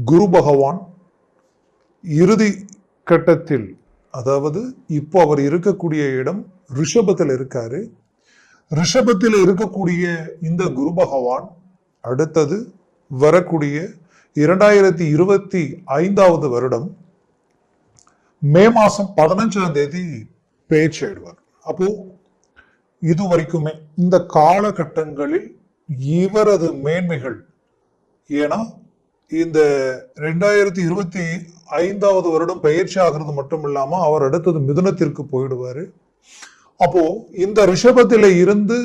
குரு பகவான் இறுதி கட்டத்தில், அதாவது இப்போ அவர் இருக்கக்கூடிய இடம் ரிஷபத்தில் இருக்காரு. ரிஷபத்தில் இருக்கக்கூடிய இந்த குரு பகவான் அடுத்தது வரக்கூடிய 2025 வருடம் மே மாசம் 15ஆம் தேதி பேச்சு ஆயிடுவார். அப்போ இது வரைக்குமே இந்த காலகட்டங்களில் இவரது மேன்மைகள், ஏன்னா இந்த 2025 வருடம் பயிற்சி ஆகிறது மட்டும் இல்லாம அவர் அடுத்தது மிதுனத்திற்கு போயிடுவாரு. அப்போ இந்த ரிஷபத்தில இருந்து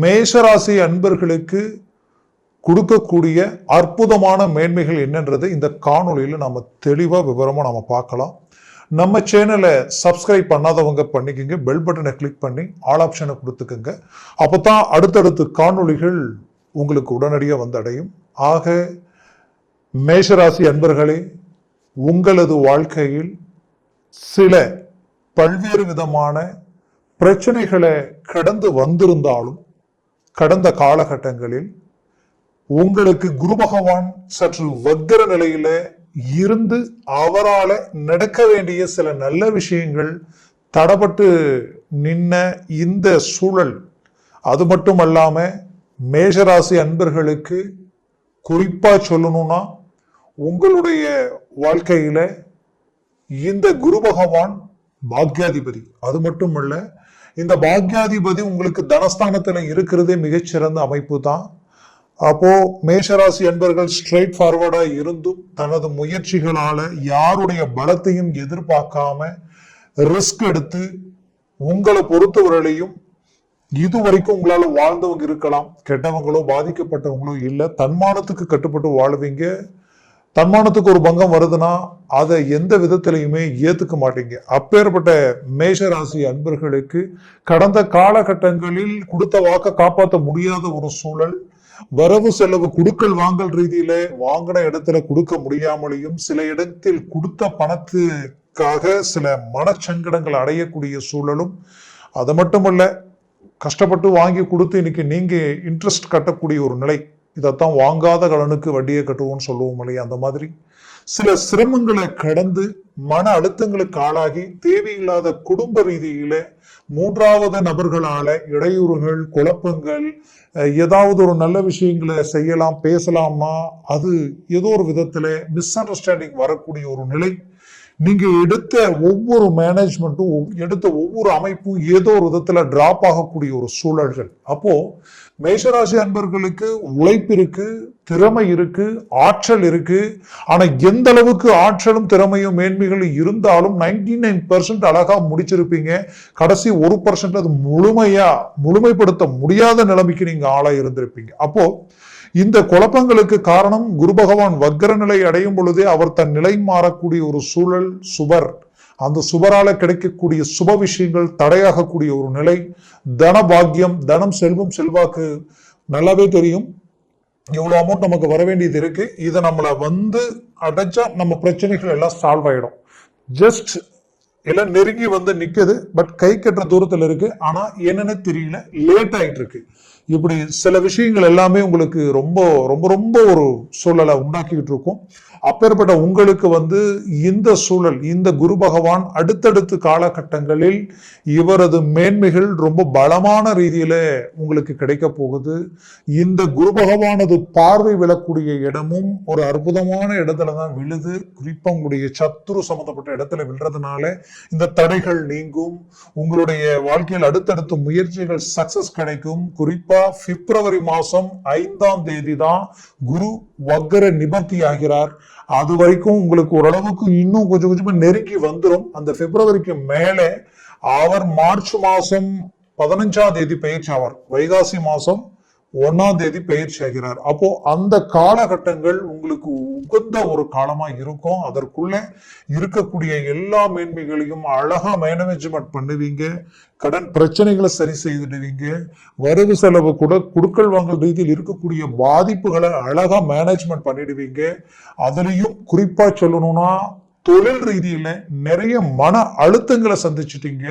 மேஷராசி அன்பர்களுக்கு கொடுக்கக்கூடிய அற்புதமான மேன்மைகள் என்னன்றது இந்த காணொலியில நாம தெளிவா விவரமா நாம பார்க்கலாம். நம்ம சேனலை சப்ஸ்கிரைப் பண்ணாதவங்க பண்ணிக்கோங்க, பெல் பட்டனை கிளிக் பண்ணி ஆல் ஆப்ஷனை கொடுத்துக்கோங்க. அப்போதான் அடுத்தடுத்து காணொலிகள் உங்களுக்கு உடனடியாக வந்து அடையும். ஆக மேஷராசி அன்பர்களே, உங்களது வாழ்க்கையில் சில பல்வேறு விதமான பிரச்சனைகளை கடந்து வந்திருந்தாலும் கடந்த காலகட்டங்களில் உங்களுக்கு குரு பகவான் சற்று வக்கர நிலையில இருந்து அவரால் நடக்க வேண்டிய சில நல்ல விஷயங்கள் தடப்பட்டு நின்ன இந்த சூழல், அது மட்டும் அல்லாம மேஷராசி அன்பர்களுக்கு குறிப்பா சொல்லணும்னா உங்களுடைய வாழ்க்கையில இந்த குரு பகவான் பாக்யாதிபதி. அது மட்டுமல்ல, இந்த பாக்யாதிபதி உங்களுக்கு தனஸ்தானத்துல இருக்கிறதே மிகச்சிறந்த அமைப்பு தான். அப்போ மேஷராசி அன்பர்கள் ஸ்ட்ரெயிட் ஃபார்வர்டா இருந்தும் தனது முயற்சிகளால யாருடைய பலத்தையும் எதிர்பார்க்காம ரிஸ்க் எடுத்து உங்களை பொறுத்தவரையிலையும் இதுவரைக்கும் உங்களால வாழ்ந்தவங்க இருக்கலாம், கெட்டவங்களோ பாதிக்கப்பட்டவங்களோ இல்ல, தன்மானத்துக்கு கட்டுப்பட்டு வாழுவீங்க. தன்மானத்துக்கு ஒரு பங்கம் வருதுன்னா அதை எந்த விதத்திலையுமே ஏத்துக்க மாட்டீங்க. அப்பேற்பட்ட மேஷராசி அன்பர்களுக்கு கடந்த காலகட்டங்களில் கொடுத்த வாக்க காப்பாற்ற முடியாத ஒரு சூழல், வரவு செலவு குடுக்கல் வாங்கல் ரீதியில வாங்கின இடத்துல கொடுக்க முடியாமலையும், சில இடத்தில் கொடுத்த பணத்துக்காக சில மனச்சங்கடங்கள் அடையக்கூடிய சூழலும், அது மட்டுமல்ல கஷ்டப்பட்டு வாங்கி கொடுத்து இன்னைக்கு நீங்க இன்ட்ரெஸ்ட் கட்டக்கூடிய ஒரு நிலை. இதைத்தான் வாங்காத கடனுக்கு வட்டியை கட்டுவோம்னு சொல்லுவோம் இல்லையா, அந்த மாதிரி சில சிரமங்களை கடந்து மன அழுத்தங்களுக்கு ஆளாகி தேவையில்லாத குடும்ப ரீதியில மூன்றாவது நபர்களால இடையூறுகள், குழப்பங்கள், ஏதாவது ஒரு நல்ல விஷயங்களை செய்யலாம் பேசலாமா அது ஏதோ ஒரு விதத்துல மிஸ் அண்டர்ஸ்டாண்டிங் வரக்கூடிய ஒரு நிலை. நீங்க எடுத்த ஒவ்வொரு மேனேஜ்மெண்ட்டும் எடுத்த ஒவ்வொரு அமைப்பும் ஏதோ ஒரு விதத்துல டிராப் ஆகக்கூடிய ஒரு சூழல்கள். அப்போ மேஷராசி அன்பர்களுக்கு உழைப்பு இருக்கு, திறமை இருக்கு, ஆற்றல் இருக்கு. ஆனா எந்த அளவுக்கு ஆற்றலும் திறமையும் மேன்மைகளும் இருந்தாலும் 99% அழகா முடிச்சிருப்பீங்க. கடைசி 1% அது முழுமைப்படுத்த முடியாத நிலைமைக்கு நீங்க ஆளா இருந்திருப்பீங்க. அப்போ இந்த குழப்பங்களுக்கு காரணம் குரு பகவான் வக்கர நிலை அடையும் பொழுதே அவர் தன் நிலை மாறக்கூடிய ஒரு சூழல், சுபர், அந்த சுபரால கிடைக்கக்கூடிய சுப விஷயங்கள் தடையாகக்கூடிய ஒரு நிலை, தன பாக்கியம், தனம், செல்வம், செல்வாக்கு நல்லாவே தெரியும். எவ்வளவு அமௌண்ட் நமக்கு வர வேண்டியது இருக்கு, இதை நம்மள வந்து அடைச்சா நம்ம பிரச்சனைகள் எல்லாம் சால்வ் ஆயிடும். ஜஸ்ட் எல்லாம் நெருங்கி வந்து நிக்குது, பட் கை கட்டுற தூரத்துல இருக்கு, ஆனா என்னன்னு தெரியல, லேட் ஆயிட்டு இருக்கு. இப்படி சில விஷயங்கள் எல்லாமே உங்களுக்கு ரொம்ப ரொம்ப ரொம்ப ஒரு சூழலை உண்டாக்கிட்டு இருக்கும். அப்பேற்பட்ட உங்களுக்கு வந்து இந்த சூழல், இந்த குரு பகவான் அடுத்தடுத்த காலகட்டங்களில் இவரது மேன்மைகள் ரொம்ப பலமான ரீதியில உங்களுக்கு கிடைக்க போகுது. இந்த குரு பகவானது பார்வை விழக்கூடிய இடமும் ஒரு அற்புதமான இடத்துலதான் விழுது. குறிப்பா உங்களுடைய சத்துரு சம்பந்தப்பட்ட இடத்துல விழுறதுனால இந்த தடைகள் நீங்கும். உங்களுடைய வாழ்க்கையில் அடுத்தடுத்த முயற்சிகள் சக்சஸ் கிடைக்கும். குறிப்பா பிப்ரவரி மாசம் 5ஆம் தேதி தான் குரு வக்கர நிவர்த்தி ஆகிறார். அது வரைக்கும் உங்களுக்கு ஓரளவுக்கு இன்னும் கொஞ்சம் கொஞ்சமா நெருங்கி வந்துடும். அந்த பிப்ரவரிக்கு மேல அவர் மார்ச் மாசம் 15ஆம் தேதி பயிற்சி ஆவார், வைகாசி மாசம் 1ஆம் தேதி பயிற்சி ஆகிறார். அப்போ அந்த காலகட்டங்கள் உங்களுக்கு உகந்த ஒரு காலமா இருக்கும். அதற்குள்ள இருக்கக்கூடிய எல்லா மேன்மைகளையும் அழகா மேனேஜ்மெண்ட் பண்ணுவீங்க. கடன் பிரச்சனைகளை சரி செய்துடுவீங்க. வரவு செலவு குடுக்கல் வாங்கல் ரீதியில் இருக்கக்கூடிய பாதிப்புகளை அழகா மேனேஜ்மெண்ட் பண்ணிடுவீங்க. அதுலயும் குறிப்பா சொல்லணும்னா தொழில் ரீதியில நிறைய மன அழுத்தங்களை சந்திச்சிட்டீங்க.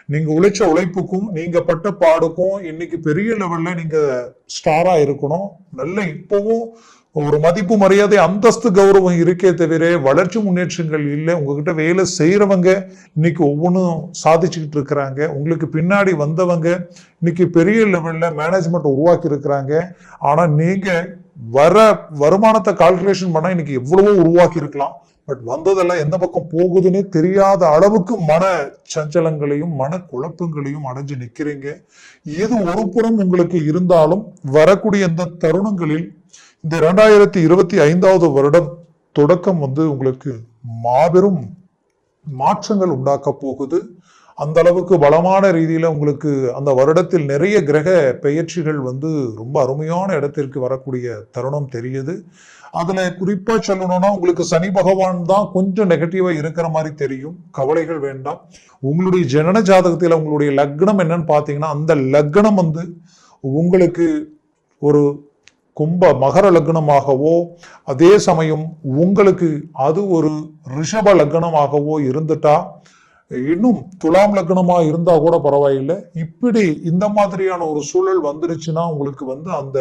நீங்க உழைச்ச உழைப்புக்கும் நீங்க பட்ட பாடுக்கும் இன்னைக்கு பெரிய லெவல்ல நீங்க ஸ்டாரா இருக்கணும். நல்ல இப்பவும் ஒரு மதிப்பு மரியாதை அந்தஸ்து கௌரவம் இருக்கே தவிர வளர்ச்சி முன்னேற்றங்கள் இல்லை. உங்ககிட்ட வேலை செய்யறவங்க இன்னைக்கு ஒவ்வொன்றும் சாதிச்சுக்கிட்டு இருக்கிறாங்க. உங்களுக்கு பின்னாடி வந்தவங்க இன்னைக்கு பெரிய லெவல்ல மேனேஜ்மெண்ட் உருவாக்கி இருக்கிறாங்க. ஆனா நீங்க வருமானத்தை கால்குலேஷன் பண்ணா இன்னைக்கு எவ்வளவோ உருவாக்கி இருக்கலாம். பட் வந்ததெல்லாம் எந்த பக்கம் போகுதுன்னே தெரியாத அளவுக்கு மன சஞ்சலங்களையும் மன குழப்பங்களையும் அடைஞ்சு நிக்கிறீங்க. இது ஒரு புறம் உங்களுக்கு இருந்தாலும் வரக்கூடிய இந்த தருணங்களில் இந்த 2025 வருடம் தொடக்கம் உங்களுக்கு மாபெரும் மாற்றங்கள் உண்டாக்க போகுது. அந்த அளவுக்கு பலமான ரீதியில உங்களுக்கு அந்த வருடத்தில் நிறைய கிரக பெயர்ச்சிகள் ரொம்ப அருமையான இடத்திற்கு வரக்கூடிய தருணம் தெரியுது. அதுல குறிப்பா சொல்லணும்னா உங்களுக்கு சனி பகவான் தான் கொஞ்சம் நெகட்டிவா இருக்கிற மாதிரி தெரியும். கவலைகள் வேண்டாம். உங்களுடைய ஜனன ஜாதகத்துல உங்களுடைய லக்னம் என்னன்னு பாத்தீங்கன்னா அந்த லக்னம் உங்களுக்கு ஒரு மகர லக்னமாகவோ அதே சமயம் உங்களுக்கு அது ஒரு ரிஷப லக்னமாகவோ இருந்துட்டா, இன்னும் துலாம் லக்னமா இருந்தா கூட பரவாயில்லை. இப்படி இந்த மாதிரியான ஒரு சூழல் வந்துருச்சுன்னா உங்களுக்கு அந்த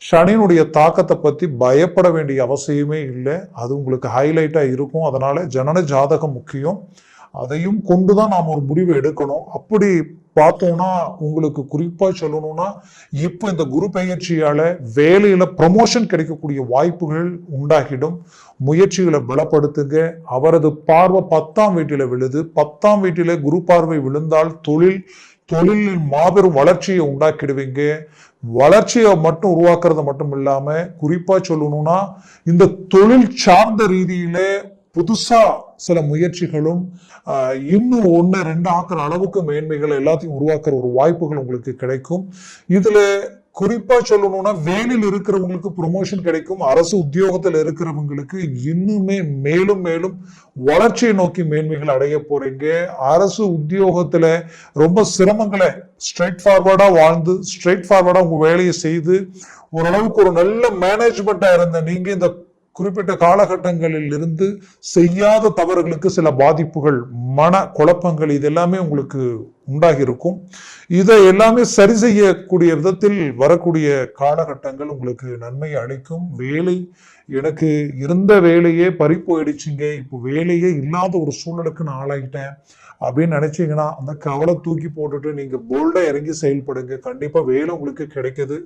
சனியினுடைய தாக்கத்தை பத்தி பயப்பட வேண்டிய அவசியமே இல்லை. அது உங்களுக்கு ஹைலைட்டா இருக்கும். அதனால ஜனன ஜாதகம் முக்கியம். அதையும் கொண்டுதான் நாம் ஒரு முடிவு எடுக்கணும். அப்படி பார்த்தோம்னா உங்களுக்கு குறிப்பா சொல்லணும்னா இப்ப இந்த குரு பெயர்ச்சியால வேலையில ப்ரமோஷன் கிடைக்கக்கூடிய வாய்ப்புகள் உண்டாகிடும். முயற்சிகளை பலப்படுத்துங்க. அவரது பார்வை 10ஆம் வீட்டில விழுது. 10ஆம் வீட்டில குரு பார்வை விழுந்தால் தொழிலில் மாபெரும் வளர்ச்சியை உண்டாக்கிடுவீங்க. வளர்ச்சியை மட்டும் உருவாக்குறது மட்டும் இல்லாம குறிப்பா சொல்லணும்னா இந்த தொழில் சார்ந்த ரீதியில புதுசா சில முயற்சிகளும் இன்னும் 1-2 ஆக்குற அளவுக்கு மேன்மைகள் எல்லாத்தையும் உருவாக்குற ஒரு வாய்ப்புகள் உங்களுக்கு கிடைக்கும். இதுல குறிப்பா சொல்லணும்னா வேலையில் இருக்கிறவங்களுக்கு ப்ரொமோஷன் கிடைக்கும். அரசு உத்தியோகத்தில் இருக்கிறவங்களுக்கு இன்னுமே மேலும் மேலும் வளர்ச்சியை நோக்கி மேன்மைகள் அடைய போறீங்க. அரசு உத்தியோகத்துல ரொம்ப சிரமங்களை ஸ்ட்ரெயிட் ஃபார்வர்டா வாழ்ந்து ஸ்ட்ரெயிட் ஃபார்வர்டா உங்க வேலையை செய்து ஓரளவுக்கு ஒரு நல்ல மேனேஜ்மெண்டா இருந்த நீங்க இந்த குறிப்பிட்ட காலகட்டங்களில் இருந்து செய்யாத தவறுகளுக்கு சில பாதிப்புகள் மன குழப்பங்கள் இது எல்லாமே உங்களுக்கு உண்டாகி இருக்கும். இதை எல்லாமே சரி செய்யக்கூடிய விதத்தில் வரக்கூடிய காலகட்டங்கள் உங்களுக்கு நன்மையை அளிக்கும். வேலை எனக்கு இருந்த வேலையே பறி போயிடுச்சுங்க, இப்போ வேலையே இல்லாத ஒரு சூழலுக்கு நான் ஆளாகிட்டேன் அப்படின்னு நினைச்சீங்கன்னா அந்த கவலை தூக்கி போட்டுட்டு நீங்க போல்டா இறங்கி செயல்படுங்க. கண்டிப்பா வேலை உங்களுக்கு கிடைக்குது.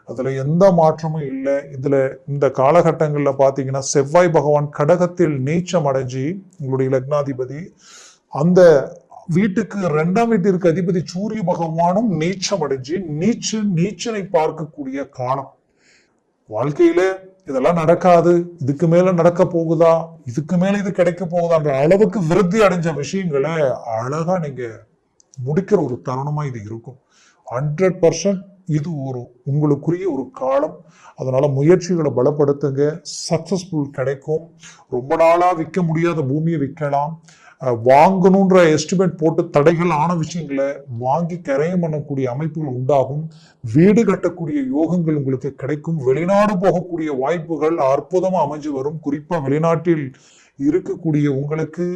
அதுல எந்த மாற்றமும் இல்லை. இதுல இந்த காலகட்டங்கள்ல பாத்தீங்கன்னா செவ்வாய் பகவான் கடகத்தில் நீச்சம் அடைஞ்சி உங்களுடைய லக்னாதிபதி அந்த வீட்டுக்கு 2ஆம் வீட்டிற்கு அதிபதி சூரிய பகவானும் நீச்சம் அடைஞ்சு நீச்சனை பார்க்கக்கூடிய காலம். வாழ்க்கையில இதெல்லாம் நடக்காது, இதுக்கு மேல நடக்க போகுதா, இதுக்கு மேல இது கிடைக்க போகுதான்ற அளவுக்கு விருத்தி அடைஞ்ச விஷயங்களை அழகா நீங்க முடிக்கிற ஒரு தருணமா இது இருக்கும். 100% இது உங்களுக்குரிய ஒரு காலம். அதனால முயற்சிகளை பலப்படுத்துங்க. சக்சஸ்ஃபுல் கிடைக்கும். ரொம்ப நாளா விற்க முடியாத பூமியை விற்கலாம். வாங்கணுன்ற எஸ்டிமேட் போட்டு தடைகள் ஆன விஷயங்களை வாங்கி கரையம் பண்ணக்கூடிய அமைப்புகள் உண்டாகும். வீடு கட்டக்கூடிய யோகங்கள் உங்களுக்கு கிடைக்கும். வெளிநாடு போகக்கூடிய வாய்ப்புகள் அற்புதமா அமைஞ்சு வரும். குறிப்பா வெளிநாட்டில் இருக்கக்கூடிய உங்களுக்கு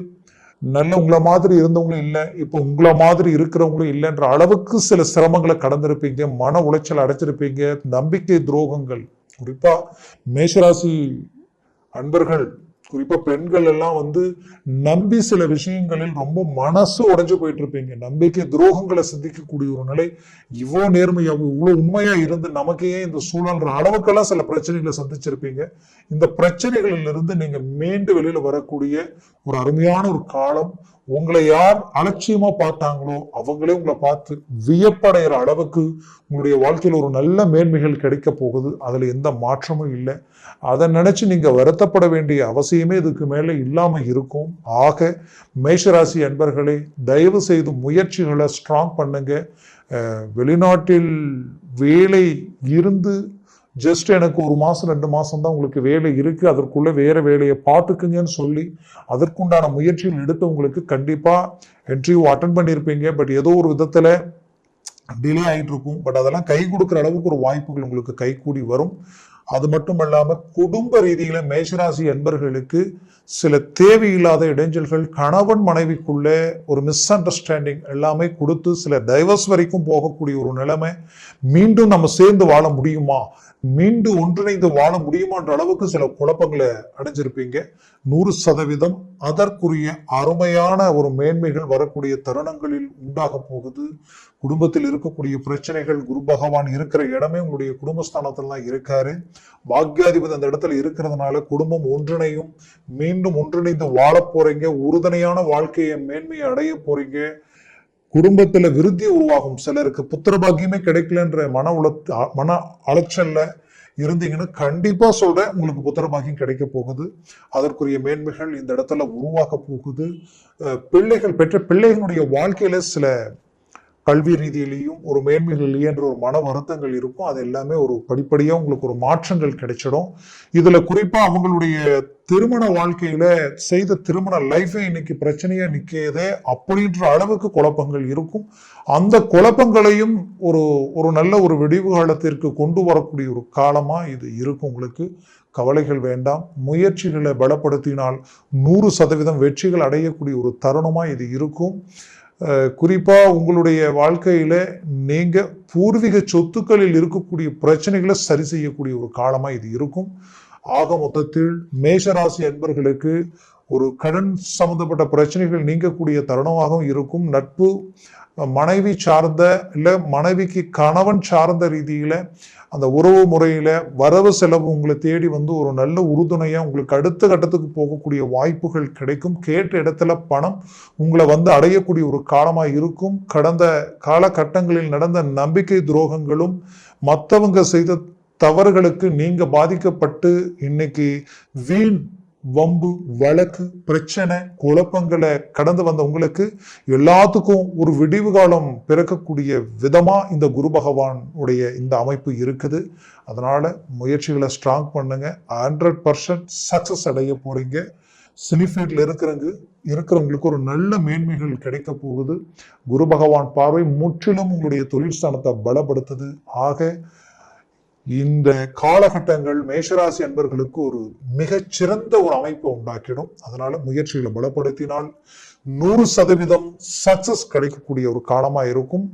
உங்களை மாதிரி இருந்தவங்களும் இல்லை, இப்போ உங்களை மாதிரி இருக்கிறவங்களும் இல்லைன்ற அளவுக்கு சில சிரமங்களை கடந்திருப்பீங்க. மன உளைச்சல் அடைச்சிருப்பீங்க. நம்பிக்கை துரோகங்கள் குறிப்பா மேஷராசி அன்பர்கள் குறிப்பா பெண்கள் எல்லாம் நம்பி சில விஷயங்களில் ரொம்ப மனசு உடைஞ்சு போயிட்டு இருப்பீங்க. நம்பிக்கை துரோகங்களை சிந்திக்கக்கூடிய ஒரு நிலை. இவ்வளவு நேர்மையா இவ்வளவு உண்மையா இருந்து நமக்கே இந்த சூழல்ன்ற அளவுக்கெல்லாம் சில பிரச்சனைகளை சந்திச்சிருப்பீங்க. இந்த பிரச்சனைகளில் இருந்து நீங்க மீண்டு வெளியில வரக்கூடிய ஒரு அருமையான ஒரு காலம். உங்களை யார் அலட்சியமா பார்த்தாங்களோ அவங்களே உங்களை பார்த்து வியப்படைகிற அளவுக்கு உங்களுடைய வாழ்க்கையில் ஒரு நல்ல மேன்மைகள் கிடைக்க போகுது. அதுல எந்த மாற்றமும் இல்லை. அதை நினைச்சு நீங்க வருத்தப்பட வேண்டிய அவசியமே இதுக்கு மேல இல்லாம இருக்கும். ஆக மேஷராசி அன்பர்களே, தயவு செய்து முயற்சிகளை ஸ்ட்ராங் பண்ணுங்க. வெளிநாட்டில் வேலை இருந்து ஜஸ்ட் எனக்கு 1 மாசம் 2 மாசம் தான் உங்களுக்கு வேலை இருக்கு, அதற்குள்ள வேற வேலையை பார்த்துக்குங்கன்னு சொல்லி அதற்குண்டான முயற்சிகள் எடுத்து உங்களுக்கு கண்டிப்பா இன்டர்வியூ அட்டன் பண்ணியிருப்பீங்க. பட் ஏதோ ஒரு விதத்துல டிலே ஆகிட்டு இருக்கும். பட் அதெல்லாம் கை கொடுக்குற அளவுக்கு ஒரு வாய்ப்புகள் உங்களுக்கு கை கூடி வரும். அது மட்டும் இல்லாம குடும்ப ரீதியில மேஷராசி அன்பர்களுக்கு சில தேவையில்லாத இடைஞ்சல்கள், கணவன் மனைவிக்குள்ள ஒரு மிஸ் அண்டர்ஸ்டாண்டிங் எல்லாமே கொடுத்து சில டைவர்ஸ் வரைக்கும் போகக்கூடிய ஒரு நிலைமை. மீண்டும் நம்ம சேர்ந்து வாழ முடியுமா, மீண்டும் ஒன்றிணைந்து வாழ முடியுமான்ற அளவுக்கு சில குழப்பங்களை அடைஞ்சிருப்பீங்க. 100% அதற்குரிய அருமையான ஒரு மேன்மைகள் வரக்கூடிய தருணங்களில் உண்டாக போகுது. குடும்பத்தில் இருக்கக்கூடிய பிரச்சனைகள், குரு பகவான் இருக்கிற இடமே உங்களுடைய குடும்பஸ்தானத்துல தான் இருக்காரு. பாக்யாதிபதி அந்த இடத்துல இருக்கிறதுனால குடும்பம் ஒன்றிணையும், மீண்டும் ஒன்றிணைந்து வாழ போறீங்க. உறுதுணையான வாழ்க்கையை மேன்மையை அடைய போறீங்க. குடும்பத்துல விருத்தி உருவாகும். சிலருக்கு புத்திர பாக்கியமே கிடைக்கலன்ற மன அலைச்சல்ல இருந்தீங்கன்னா கண்டிப்பா சொல்றேன், உங்களுக்கு புத்திர பாக்கியம் கிடைக்க போகுது. அதற்குரிய மேன்மைகள் இந்த இடத்துல உருவாக போகுது. பெற்ற பிள்ளைகளுடைய வாழ்க்கையில சில கல்வி ரீதியிலையும் ஒரு மேன்மைகள் இல்லையே என்ற ஒரு மன வருத்தங்கள் இருக்கும். அது எல்லாமே ஒரு படிப்படியா உங்களுக்கு ஒரு மாற்றங்கள் கிடைச்சிடும். இதுல குறிப்பா அவங்களுடைய திருமண வாழ்க்கையில செய்த திருமண லைஃபே இன்னைக்கு பிரச்சனையா நிற்கதே அப்படின்ற அளவுக்கு குழப்பங்கள் இருக்கும். அந்த குழப்பங்களையும் ஒரு நல்ல ஒரு விடிவு காலத்திற்கு கொண்டு வரக்கூடிய ஒரு காலமா இது இருக்கும். உங்களுக்கு கவலைகள் வேண்டாம். முயற்சிகளை பலப்படுத்தினால் 100% வெற்றிகள் அடையக்கூடிய ஒரு தருணமா இது இருக்கும். குறிப்பா உங்களுடைய வாழ்க்கையில நீங்க பூர்வீக சொத்துக்களில் இருக்கக்கூடிய பிரச்சனைகளை சரி செய்யக்கூடிய ஒரு காலமா இது இருக்கும். ஆக மொத்தத்தில் மேஷராசி அன்பர்களுக்கு ஒரு கடன் சம்பந்தப்பட்ட பிரச்சனைகள் நீங்கக்கூடிய தருணமாகவும் இருக்கும். நட்பு, மனைவி சார்ந்த இல்ல மனைவிக்கு கணவன் சார்ந்த ரீதியில அந்த உறவு முறையில வரவு செலவு உங்களை தேடி வந்து ஒரு நல்ல உறுதுணையா உங்களுக்கு அடுத்த கட்டத்துக்கு போகக்கூடிய வாய்ப்புகள் கிடைக்கும். கேட்ட இடத்துல பணம் உங்களை வந்து அடையக்கூடிய ஒரு காலமா இருக்கும். கடந்த காலகட்டங்களில் நடந்த நம்பிக்கை துரோகங்களும் மற்றவங்க செய்த தவறுகளுக்கு நீங்க பாதிக்கப்பட்டு இன்னைக்கு வீண் வம்பு, வழக்கு, பிரச்சனை, குழப்பங்களை கடந்து வந்த உங்களுக்கு எல்லாத்துக்கும் ஒரு விடிவு காலம் பிறக்கக்கூடிய விதமா இந்த குரு பகவான் உடைய இந்த அமைப்பு இருக்குது. அதனால முயற்சிகளை ஸ்ட்ராங் பண்ணுங்க. 100% சக்சஸ் அடைய போறீங்க. சினிஃபீல்ட்ல இருக்கிறவங்களுக்கு ஒரு நல்ல மேன்மைகள் கிடைக்க போகுது. குரு பகவான் பார்வை முற்றிலும் உங்களுடைய தொழில் ஸ்தானத்தை பலப்படுத்துது. ஆக இந்த காலகட்டங்கள் மேஷராசி அன்பர்களுக்கு ஒரு மிகச்சிறந்த ஒரு அமைப்பை உண்டாக்கிடும். அதனால முயற்சிகளை பலப்படுத்தினால் 100% சக்சஸ் கிடைக்கக்கூடிய ஒரு காலமா இருக்கும்.